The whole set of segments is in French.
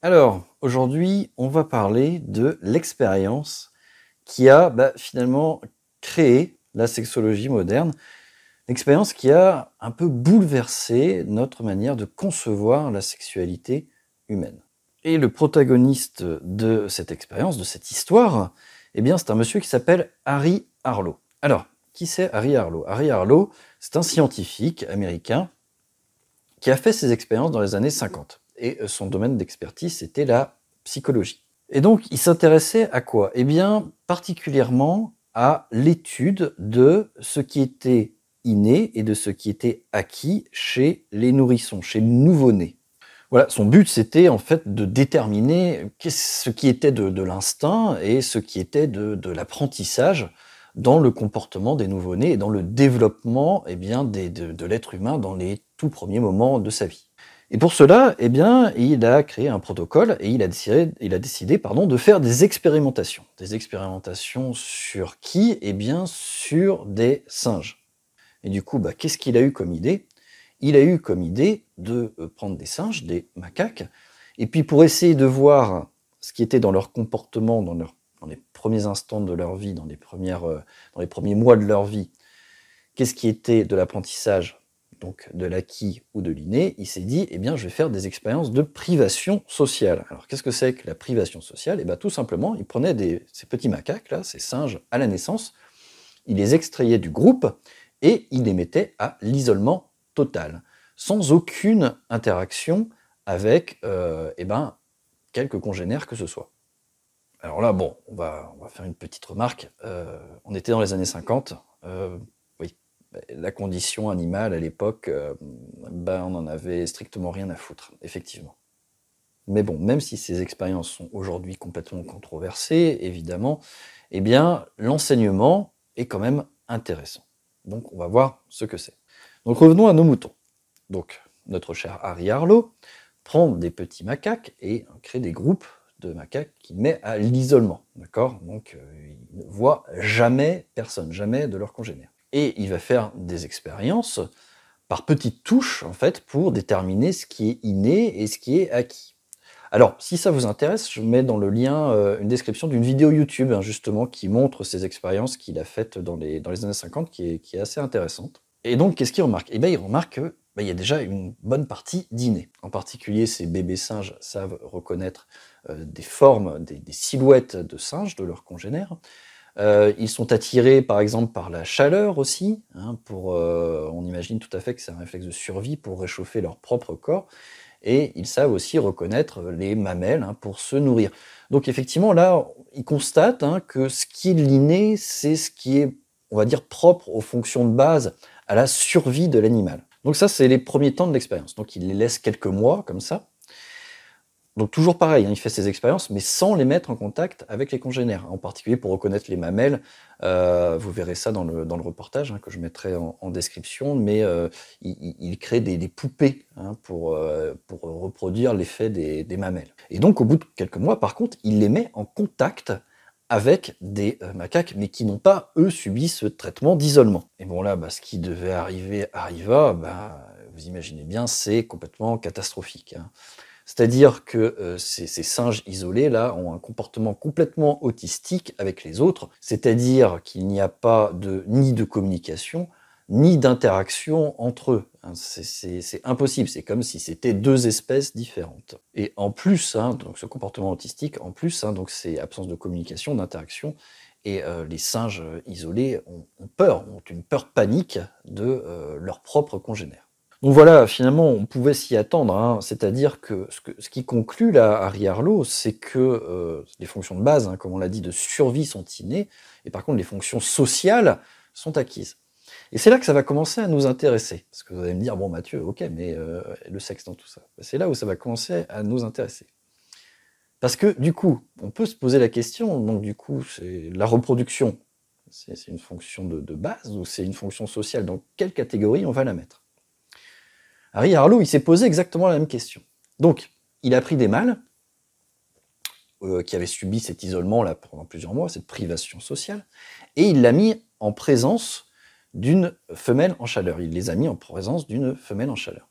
Alors, aujourd'hui, on va parler de l'expérience qui a finalement créé la sexologie moderne. L'expérience qui a un peu bouleversé notre manière de concevoir la sexualité humaine. Et le protagoniste de cette expérience, de cette histoire, eh bien, c'est un monsieur qui s'appelle Harry Harlow. Alors, qui c'est Harry Harlow? Harry Harlow, c'est un scientifique américain qui a fait ses expériences dans les années 50. Et son domaine d'expertise, c'était la psychologie. Et donc, il s'intéressait à quoi? Eh bien, particulièrement à l'étude de ce qui était inné et de ce qui était acquis chez les nourrissons, chez le nouveau-né. Voilà, son but, c'était en fait de déterminer ce qui était de l'instinct et ce qui était de l'apprentissage dans le comportement des nouveau-nés et dans le développement de l'être humain dans les tout premiers moments de sa vie. Et pour cela, il a créé un protocole et il a décidé de faire des expérimentations. Des expérimentations sur qui? Eh bien, sur des singes. Et du coup, qu'est-ce qu'il a eu comme idée? Il a eu comme idée de prendre des singes, des macaques, et puis pour essayer de voir ce qui était dans leur comportement, dans les premiers instants de leur vie, dans les premiers mois de leur vie, qu'est-ce qui était de l'apprentissage, donc de l'acquis ou de l'inné, il s'est dit, je vais faire des expériences de privation sociale. Alors, qu'est-ce que c'est que la privation sociale? Tout simplement, il prenait ces petits macaques, là, ces singes à la naissance, il les extrayait du groupe et il les mettait à l'isolement total, sans aucune interaction avec quelques congénères que ce soit. Alors là, bon, on va faire une petite remarque. On était dans les années 50. La condition animale à l'époque, on n'en avait strictement rien à foutre, effectivement. Mais bon, même si ces expériences sont aujourd'hui complètement controversées, évidemment, l'enseignement est quand même intéressant. Donc, on va voir ce que c'est. Donc, revenons à nos moutons. Donc, notre cher Harry Harlow prend des petits macaques et crée des groupes de macaques qu'il met à l'isolement, d'accord? Donc, il ne voit jamais personne, jamais de leurs congénères. Et il va faire des expériences par petites touches, en fait, pour déterminer ce qui est inné et ce qui est acquis. Alors, si ça vous intéresse, je mets dans le lien une description d'une vidéo YouTube, justement, qui montre ces expériences qu'il a faites dans les années 50, qui est assez intéressante. Et donc, qu'est-ce qu'il remarque? Il remarque qu'il y a déjà une bonne partie d'inné. En particulier, ces bébés singes savent reconnaître des formes, des silhouettes de singes, de leurs congénères. Ils sont attirés, par exemple, par la chaleur aussi. On imagine tout à fait que c'est un réflexe de survie pour réchauffer leur propre corps. Et ils savent aussi reconnaître les mamelles pour se nourrir. Donc effectivement, là, ils constatent que ce qui est l'inné, c'est ce qui est, on va dire, propre aux fonctions de base, à la survie de l'animal. Donc ça, c'est les premiers temps de l'expérience. Donc il les laisse quelques mois, comme ça. Donc toujours pareil, il fait ses expériences, mais sans les mettre en contact avec les congénères, en particulier pour reconnaître les mamelles. Vous verrez ça dans le reportage que je mettrai en description, mais il crée des poupées pour reproduire l'effet des mamelles. Et donc au bout de quelques mois, par contre, il les met en contact avec des macaques, mais qui n'ont pas, eux, subi ce traitement d'isolement. Et bon là, ce qui devait arriver arriva, vous imaginez bien, c'est complètement catastrophique. C'est-à-dire que ces singes isolés là ont un comportement complètement autistique avec les autres, c'est-à-dire qu'il n'y a pas ni de communication, ni d'interaction entre eux. C'est impossible, c'est comme si c'était deux espèces différentes. Et en plus, donc ce comportement autistique, en plus, donc c'est absence de communication, d'interaction, et les singes isolés ont peur, ont une peur panique de leurs propres congénères. Donc voilà, finalement, on pouvait s'y attendre, c'est-à-dire que ce qui conclut là, Harry Harlow, c'est que les fonctions de base, comme on l'a dit, de survie sont innées, et par contre les fonctions sociales sont acquises. Et c'est là que ça va commencer à nous intéresser. Parce que vous allez me dire, bon Mathieu, ok, mais le sexe dans tout ça, c'est là où ça va commencer à nous intéresser. Parce que du coup, on peut se poser la question, donc du coup, c'est la reproduction, c'est une fonction de base ou c'est une fonction sociale? Dans quelle catégorie on va la mettre? Harry Harlow, il s'est posé exactement la même question. Donc, il a pris des mâles qui avaient subi cet isolement là pendant plusieurs mois, cette privation sociale, et il l'a mis en présence d'une femelle en chaleur. Il les a mis en présence d'une femelle en chaleur.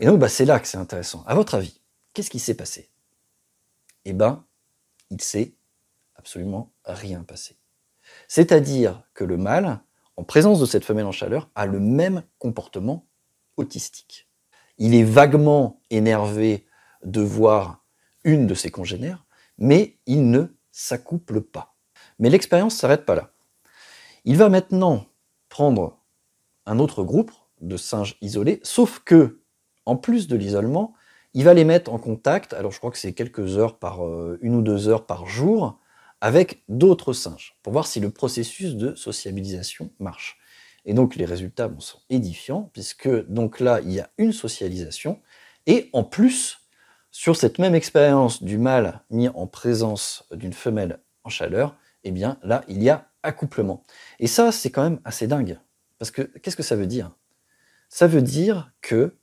Et donc, c'est là que c'est intéressant. À votre avis, qu'est-ce qui s'est passé? eh ben, il s'est absolument rien passé. C'est-à-dire que le mâle, en présence de cette femelle en chaleur, a le même comportement autistique. Il est vaguement énervé de voir une de ses congénères, mais il ne s'accouple pas. Mais l'expérience ne s'arrête pas là. Il va maintenant prendre un autre groupe de singes isolés, sauf que, en plus de l'isolement, il va les mettre en contact, alors je crois que c'est quelques heures une ou 2 heures par jour, avec d'autres singes, pour voir si le processus de sociabilisation marche. Et donc les résultats sont édifiants, puisque donc là, il y a une socialisation, et en plus, sur cette même expérience du mâle mis en présence d'une femelle en chaleur, eh bien là, il y a accouplement. Et ça, c'est quand même assez dingue. Parce que qu'est-ce que ça veut dire? Ça veut dire que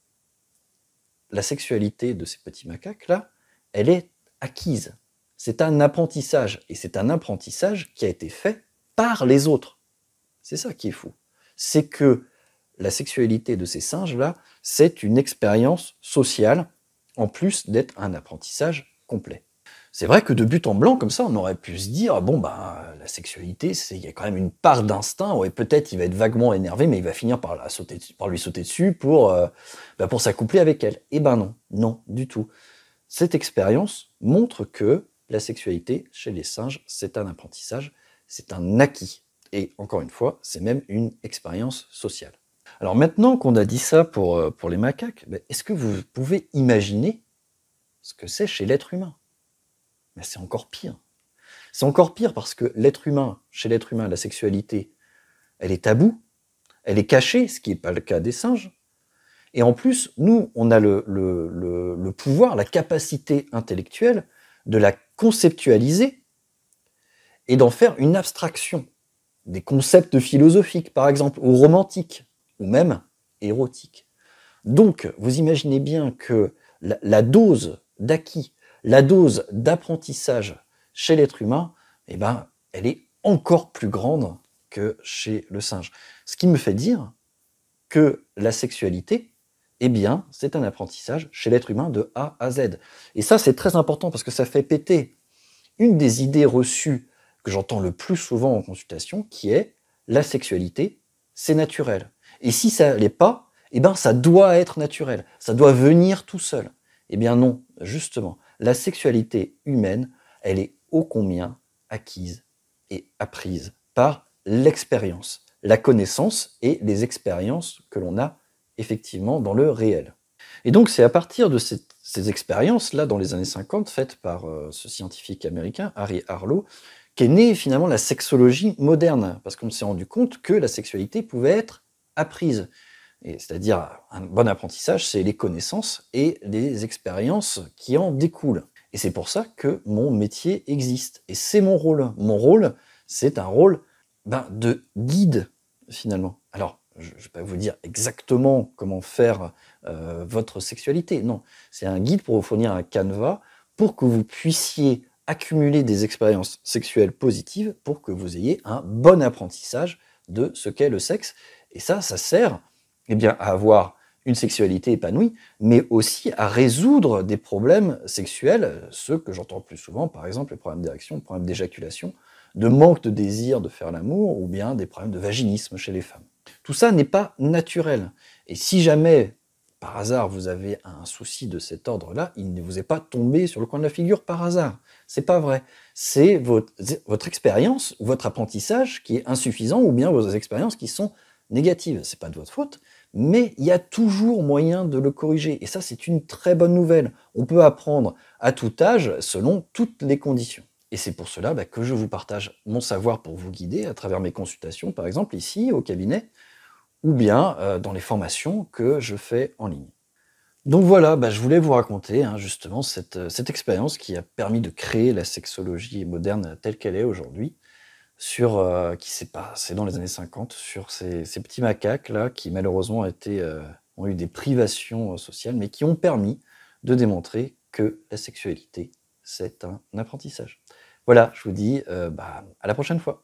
la sexualité de ces petits macaques-là, elle est acquise. C'est un apprentissage. Et c'est un apprentissage qui a été fait par les autres. C'est ça qui est fou. C'est que la sexualité de ces singes-là, c'est une expérience sociale, en plus d'être un apprentissage complet. C'est vrai que de but en blanc, comme ça, on aurait pu se dire, bon, bah, la sexualité, il y a quand même une part d'instinct, ouais, peut-être il va être vaguement énervé, mais il va finir par lui sauter dessus pour s'accoupler avec elle. Eh ben non, non, du tout. Cette expérience montre que la sexualité chez les singes, c'est un apprentissage, c'est un acquis. Et encore une fois, c'est même une expérience sociale. Alors maintenant qu'on a dit ça pour les macaques, est-ce que vous pouvez imaginer ce que c'est chez l'être humain? Mais c'est encore pire. C'est encore pire parce que chez l'être humain, la sexualité, elle est taboue, elle est cachée, ce qui n'est pas le cas des singes. Et en plus, nous, on a le pouvoir, la capacité intellectuelle de la conceptualiser et d'en faire une abstraction. Des concepts philosophiques, par exemple, ou romantiques, ou même érotiques. Donc, vous imaginez bien que la dose d'acquis, la dose d'apprentissage chez l'être humain, eh ben, elle est encore plus grande que chez le singe. Ce qui me fait dire que la sexualité, eh bien, c'est un apprentissage chez l'être humain de A à Z. Et ça, c'est très important parce que ça fait péter une des idées reçues que j'entends le plus souvent en consultation, qui est la sexualité, c'est naturel. Et si ça ne l'est pas, eh ben, ça doit être naturel, ça doit venir tout seul. Eh bien non, justement, la sexualité humaine, elle est ô combien acquise et apprise par l'expérience, la connaissance et les expériences que l'on a effectivement dans le réel. Et donc c'est à partir de ces expériences-là, dans les années 50, faites par ce scientifique américain, Harry Harlow, qu'est née finalement la sexologie moderne, parce qu'on s'est rendu compte que la sexualité pouvait être apprise. C'est-à-dire un bon apprentissage, c'est les connaissances et les expériences qui en découlent. Et c'est pour ça que mon métier existe. Et c'est mon rôle. Mon rôle, c'est un rôle de guide, finalement. Alors, je ne vais pas vous dire exactement comment faire votre sexualité. Non, c'est un guide pour vous fournir un canevas pour que vous puissiez accumuler des expériences sexuelles positives pour que vous ayez un bon apprentissage de ce qu'est le sexe. Et ça sert à avoir une sexualité épanouie, mais aussi à résoudre des problèmes sexuels, ceux que j'entends plus souvent, par exemple les problèmes d'érection, les problèmes d'éjaculation, de manque de désir de faire l'amour, ou bien des problèmes de vaginisme chez les femmes. Tout ça n'est pas naturel. Et si jamais, par hasard, vous avez un souci de cet ordre-là, il ne vous est pas tombé sur le coin de la figure par hasard. C'est pas vrai. C'est votre expérience, votre apprentissage qui est insuffisant, ou bien vos expériences qui sont négatives. C'est pas de votre faute, mais il y a toujours moyen de le corriger. Et ça, c'est une très bonne nouvelle. On peut apprendre à tout âge selon toutes les conditions. Et c'est pour cela que je vous partage mon savoir pour vous guider à travers mes consultations, par exemple ici au cabinet, ou bien dans les formations que je fais en ligne. Donc voilà, je voulais vous raconter justement cette expérience qui a permis de créer la sexologie moderne telle qu'elle est aujourd'hui, qui s'est passé dans les années 50, sur ces petits macaques-là qui malheureusement ont eu des privations sociales, mais qui ont permis de démontrer que la sexualité, c'est un apprentissage. Voilà, je vous dis à la prochaine fois.